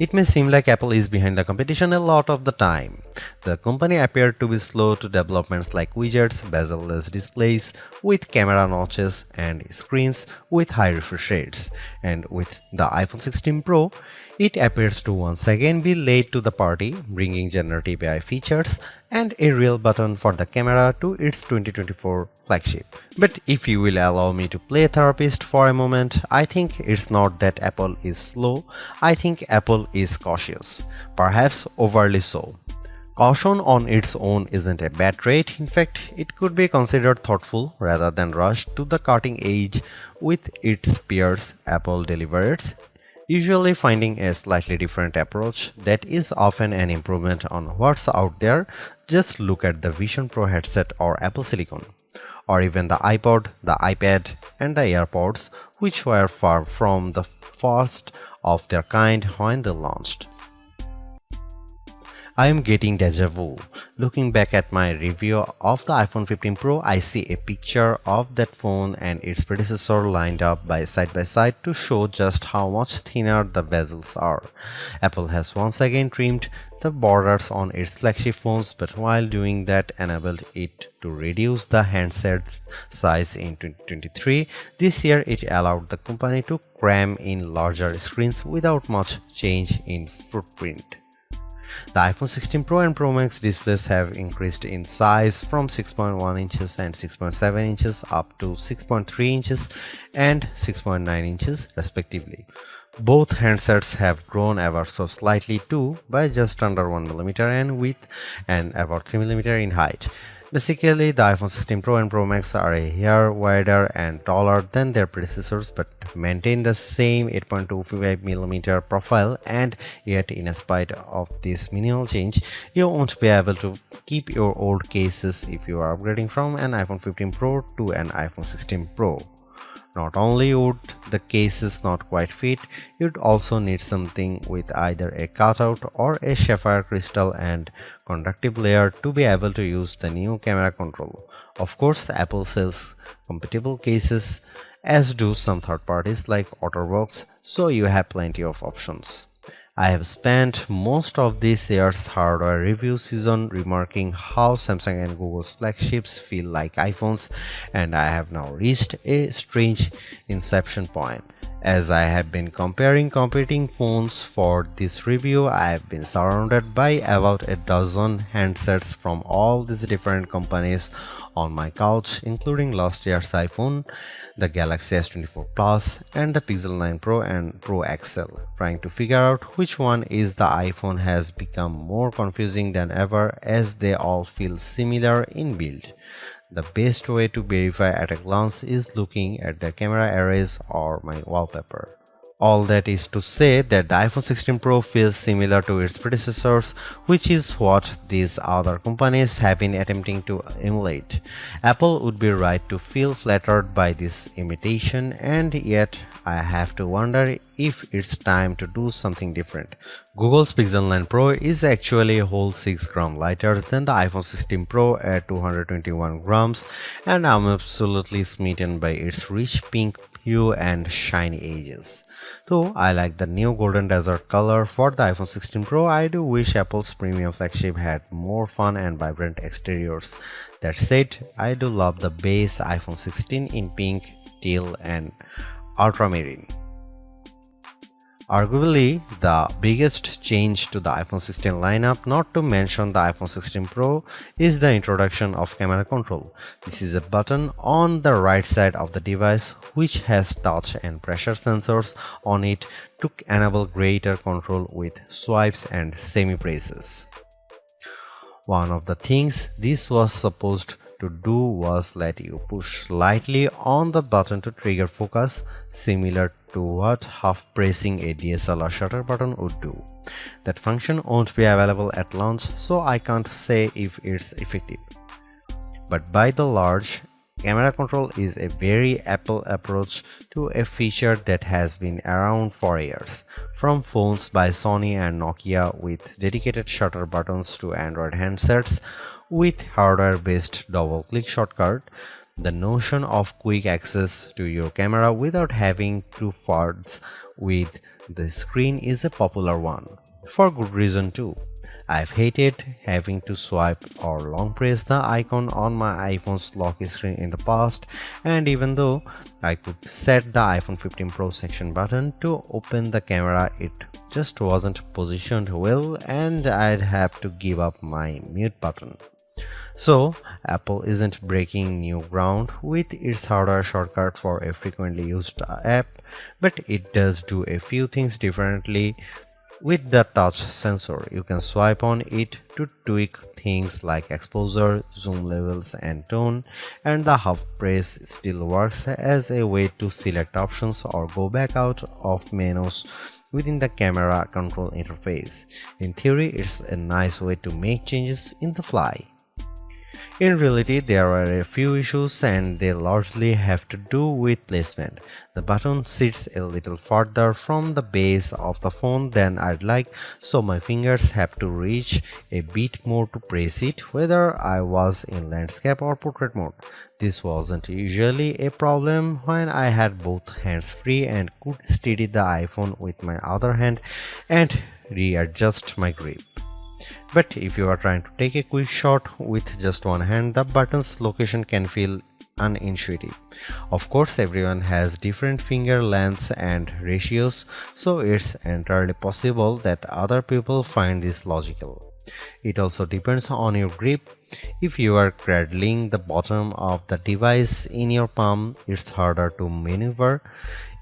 It may seem like Apple is behind the competition a lot of the time. The company appeared to be slow to developments like widgets, bezel-less displays with camera notches and screens with high refresh rates. And with the iPhone 16 Pro, it appears to once again be late to the party, bringing generative AI features and a real button for the camera to its 2024 flagship. But if you will allow me to play therapist for a moment, I think it's not that Apple is slow, I think Apple is cautious, perhaps overly so. Caution on its own isn't a bad trait, in fact, it could be considered thoughtful rather than rushed to the cutting edge with its peers. Apple delivers, usually finding a slightly different approach that is often an improvement on what's out there. Just look at the Vision Pro headset or Apple Silicon, or even the iPod, the iPad, and the AirPods, which were far from the first of their kind when they launched. I am getting deja vu. Looking back at my review of the iPhone 15 Pro, I see a picture of that phone and its predecessor lined up by side to show just how much thinner the bezels are. Apple has once again trimmed the borders on its flagship phones, but while doing that enabled it to reduce the handset's size in 2023. This year it allowed the company to cram in larger screens without much change in footprint. The iPhone 16 Pro and Pro Max displays have increased in size from 6.1 inches and 6.7 inches up to 6.3 inches and 6.9 inches respectively. Both handsets have grown ever so slightly too, by just under 1mm in width and about 3mm in height. Basically, the iPhone 16 Pro and Pro Max are a hair wider and taller than their predecessors but maintain the same 8.25mm profile, and yet in spite of this minimal change, you won't be able to keep your old cases if you are upgrading from an iPhone 15 Pro to an iPhone 16 Pro. Not only would the cases not quite fit, you'd also need something with either a cutout or a sapphire crystal and conductive layer to be able to use the new camera control. Of course, Apple sells compatible cases, as do some third parties like OtterBox, so you have plenty of options. I have spent most of this year's hardware review season remarking how Samsung and Google's flagships feel like iPhones, and I have now reached a strange inception point. As I have been comparing competing phones for this review, I have been surrounded by about a dozen handsets from all these different companies on my couch, including last year's iPhone, the Galaxy S24 Plus, and the Pixel 9 Pro and Pro XL. Trying to figure out which one is the iPhone has become more confusing than ever, as they all feel similar in build. The best way to verify at a glance is looking at the camera arrays or my wallpaper. All that is to say that the iPhone 16 Pro feels similar to its predecessors, which is what these other companies have been attempting to emulate. Apple would be right to feel flattered by this imitation, and yet I have to wonder if it's time to do something different. Google's Pixel 9 Pro is actually a whole 6 grams lighter than the iPhone 16 Pro at 221 grams, and I'm absolutely smitten by its rich pink hue and shiny edges. Though I like the new golden desert color for the iPhone 16 Pro, I do wish Apple's premium flagship had more fun and vibrant exteriors. That said, I do love the base iPhone 16 in pink, teal, and ultramarine. Arguably, the biggest change to the iPhone 16 lineup, not to mention the iPhone 16 Pro, is the introduction of camera control. This is a button on the right side of the device which has touch and pressure sensors on it to enable greater control with swipes and semi-presses. One of the things this was supposed to do was let you push slightly on the button to trigger focus, similar to what half pressing a DSLR shutter button would do. That function won't be available at launch, so I can't say if it's effective. But by the large, camera control is a very Apple approach to a feature that has been around for years. From phones by Sony and Nokia with dedicated shutter buttons to Android handsets with hardware-based double-click shortcut, the notion of quick access to your camera without having to fudge with The screen is a popular one, for good reason too. I've hated having to swipe or long press the icon on my iPhone's lock screen in the past, and even though I could set the iPhone 15 Pro section button to open the camera, it just wasn't positioned well and I'd have to give up my mute button. So, Apple isn't breaking new ground with its hardware shortcut for a frequently used app, but it does do a few things differently. With the touch sensor, you can swipe on it to tweak things like exposure, zoom levels, and tone, and the half press still works as a way to select options or go back out of menus within the camera control interface. In theory, it's a nice way to make changes in the fly. In reality, there are a few issues and they largely have to do with placement. The button sits a little farther from the base of the phone than I'd like, so my fingers have to reach a bit more to press it, whether I was in landscape or portrait mode. This wasn't usually a problem when I had both hands free and could steady the iPhone with my other hand and readjust my grip. But if you are trying to take a quick shot with just one hand, the button's location can feel unintuitive. Of course, everyone has different finger lengths and ratios, so it's entirely possible that other people find this logical. It also depends on your grip. If you are cradling the bottom of the device in your palm, it's harder to maneuver.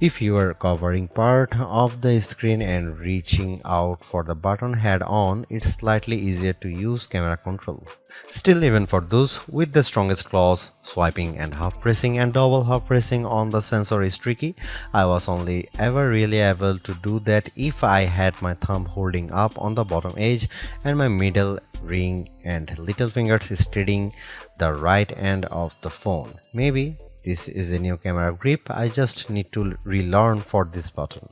If you are covering part of the screen and reaching out for the button head on, it's slightly easier to use camera control. Still, even for those with the strongest claws, swiping and half pressing and double half pressing on the sensor is tricky. I was only ever really able to do that if I had my thumb holding up on the bottom edge and my middle ring and little fingers steadying the right end of the phone. Maybe this is a new camera grip I just need to relearn for this button.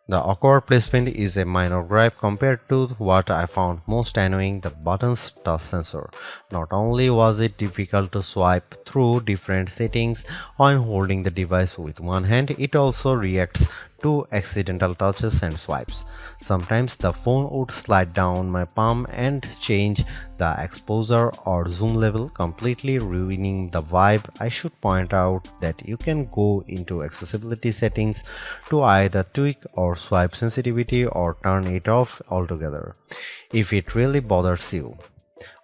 The awkward placement is a minor gripe compared to what I found most annoying, the button's touch sensor. Not only was it difficult to swipe through different settings when holding the device with one hand, it also reacts to accidental touches and swipes. Sometimes the phone would slide down my palm and change the exposure or zoom level, completely ruining the vibe. I should point out that you can go into accessibility settings to either tweak or swipe sensitivity or turn it off altogether if it really bothers you.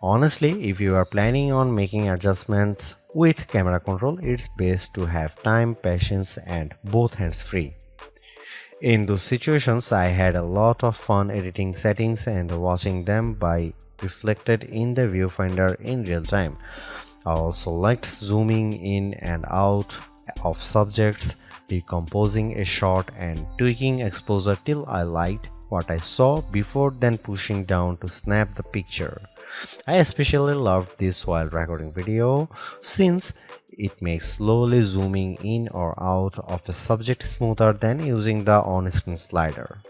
Honestly, if you are planning on making adjustments with camera control, it's best to have time, patience, and both hands free. In those situations, I had a lot of fun editing settings and watching them by reflected in the viewfinder in real time. I also liked zooming in and out of subjects, decomposing a shot and tweaking exposure till I liked what I saw before then pushing down to snap the picture. I especially loved this while recording video since it makes slowly zooming in or out of a subject smoother than using the on-screen slider.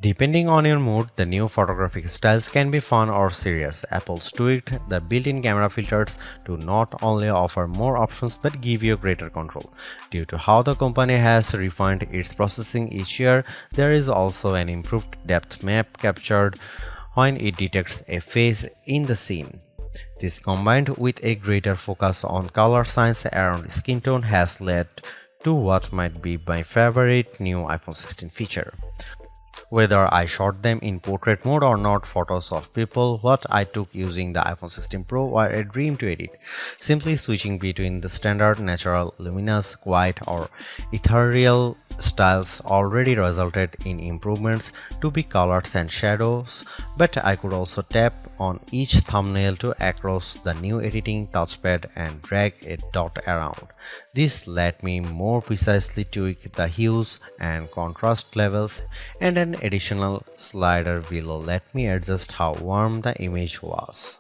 Depending on your mood, the new photographic styles can be fun or serious. Apple's tweaked the built-in camera filters to not only offer more options but give you greater control. Due to how the company has refined its processing each year, there is also an improved depth map captured when it detects a face in the scene. This, combined with a greater focus on color science around skin tone, has led to what might be my favorite new iPhone 16 feature. Whether I shot them in portrait mode or not, photos of people what I took using the iPhone 16 Pro were a dream to edit. Simply switching between the standard, natural, luminous, quiet, or ethereal styles already resulted in improvements to be colors and shadows, but I could also tap on each thumbnail to across the new editing touchpad and drag a dot around. This let me more precisely tweak the hues and contrast levels, and an additional slider below let me adjust how warm the image was.